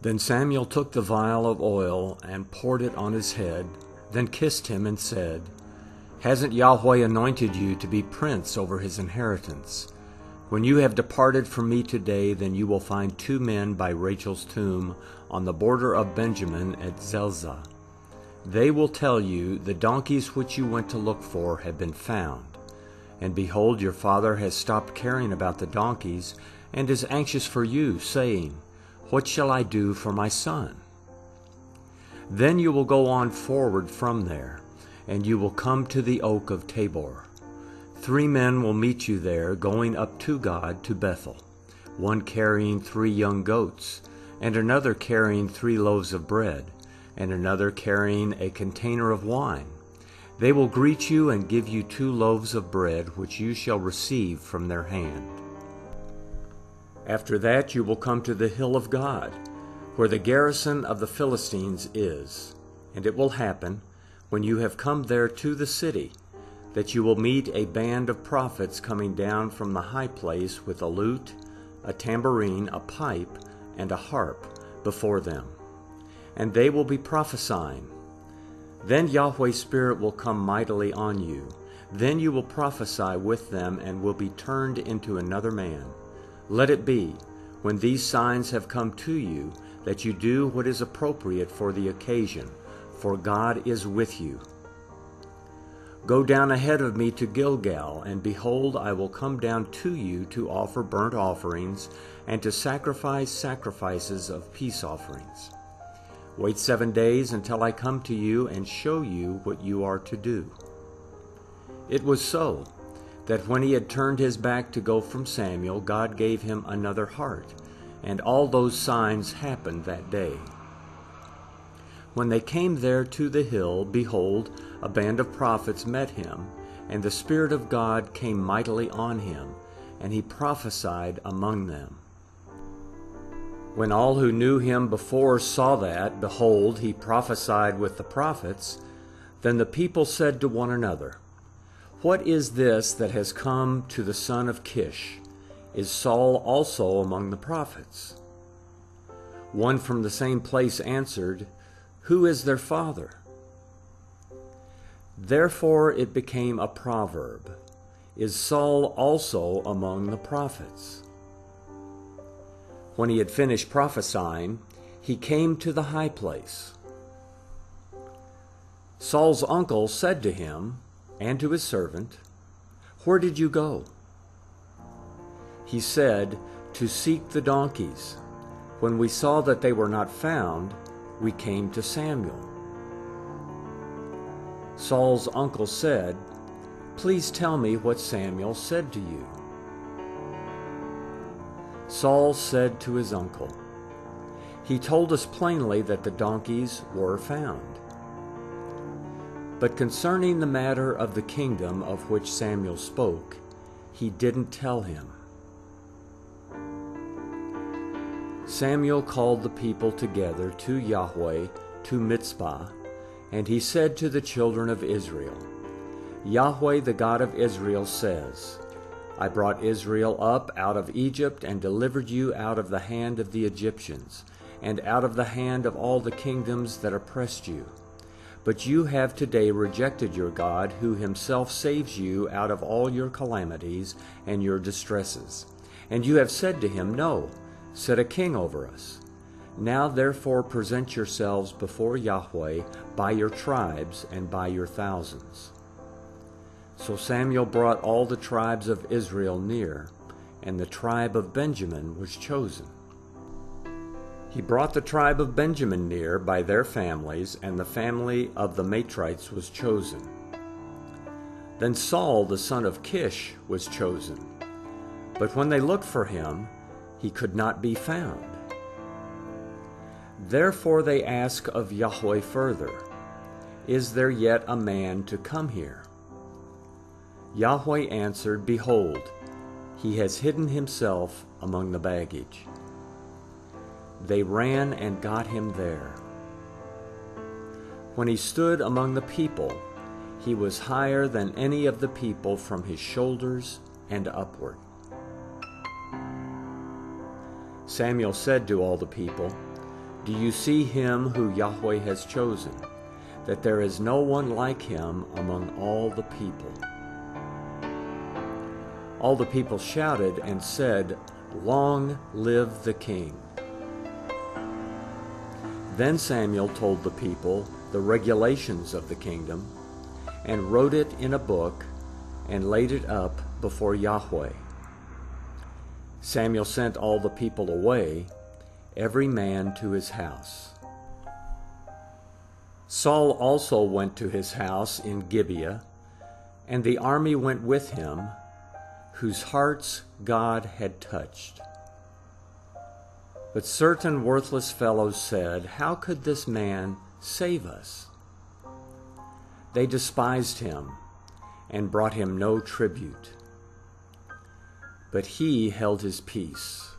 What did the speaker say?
Then Samuel took the vial of oil and poured it on his head, then kissed him and said, "Hasn't Yahweh anointed you to be prince over his inheritance? When you have departed from me today, then you will find 2 men by Rachel's tomb on the border of Benjamin at Zelzah. They will tell you, the donkeys which you went to look for have been found. And behold, your father has stopped caring about the donkeys and is anxious for you, saying, 'What shall I do for my son?' Then you will go on forward from there, and you will come to the oak of Tabor. 3 men will meet you there, going up to God to Bethel, one carrying 3 young goats, and another carrying 3 loaves of bread, and another carrying a container of wine. They will greet you and give you 2 loaves of bread, which you shall receive from their hand. After that you will come to the hill of God, where the garrison of the Philistines is. And it will happen, when you have come there to the city, that you will meet a band of prophets coming down from the high place with a lute, a tambourine, a pipe, and a harp before them. And they will be prophesying. Then Yahweh's Spirit will come mightily on you. Then you will prophesy with them and will be turned into another man. Let it be, when these signs have come to you, that you do what is appropriate for the occasion, for God is with you. Go down ahead of me to Gilgal, and behold, I will come down to you to offer burnt offerings and to sacrifice sacrifices of peace offerings. Wait 7 days until I come to you and show you what you are to do." It was so, that when he had turned his back to go from Samuel, God gave him another heart, and all those signs happened that day. When they came there to the hill, behold, a band of prophets met him, and the Spirit of God came mightily on him, and he prophesied among them. When all who knew him before saw that, behold, he prophesied with the prophets, then the people said to one another, "What is this that has come to the son of Kish? Is Saul also among the prophets?" One from the same place answered, "Who is their father?" Therefore it became a proverb, "Is Saul also among the prophets?" When he had finished prophesying, he came to the high place. Saul's uncle said to him and to his servant, "Where did you go?" He said, "To seek the donkeys. When we saw that they were not found, we came to Samuel." Saul's uncle said, "Please tell me what Samuel said to you." Saul said to his uncle, "He told us plainly that the donkeys were found. But concerning the matter of the kingdom of which Samuel spoke, he didn't tell him." Samuel called the people together to Yahweh, to Mizpah, and he said to the children of Israel, "Yahweh, the God of Israel, says, I brought Israel up out of Egypt and delivered you out of the hand of the Egyptians, and out of the hand of all the kingdoms that oppressed you. But you have today rejected your God, who himself saves you out of all your calamities and your distresses. And you have said to him, 'No, set a king over us.' Now therefore present yourselves before Yahweh by your tribes and by your thousands." So Samuel brought all the tribes of Israel near, and the tribe of Benjamin was chosen. He brought the tribe of Benjamin near by their families, and the family of the Matrites was chosen. Then Saul the son of Kish was chosen. But when they looked for him, he could not be found. Therefore they asked of Yahweh further, "Is there yet a man to come here?" Yahweh answered, "Behold, he has hidden himself among the baggage." They ran and got him there. When he stood among the people, he was higher than any of the people from his shoulders and upward. Samuel said to all the people, Do you see him who Yahweh has chosen, that there is no one like him among all the people?" All the people shouted and said, "Long live the king." Then Samuel told the people the regulations of the kingdom, and wrote it in a book, and laid it up before Yahweh. Samuel sent all the people away, every man to his house. Saul also went to his house in Gibeah, and the army went with him, whose hearts God had touched. But certain worthless fellows said, "How could this man save us?" They despised him and brought him no tribute. But he held his peace.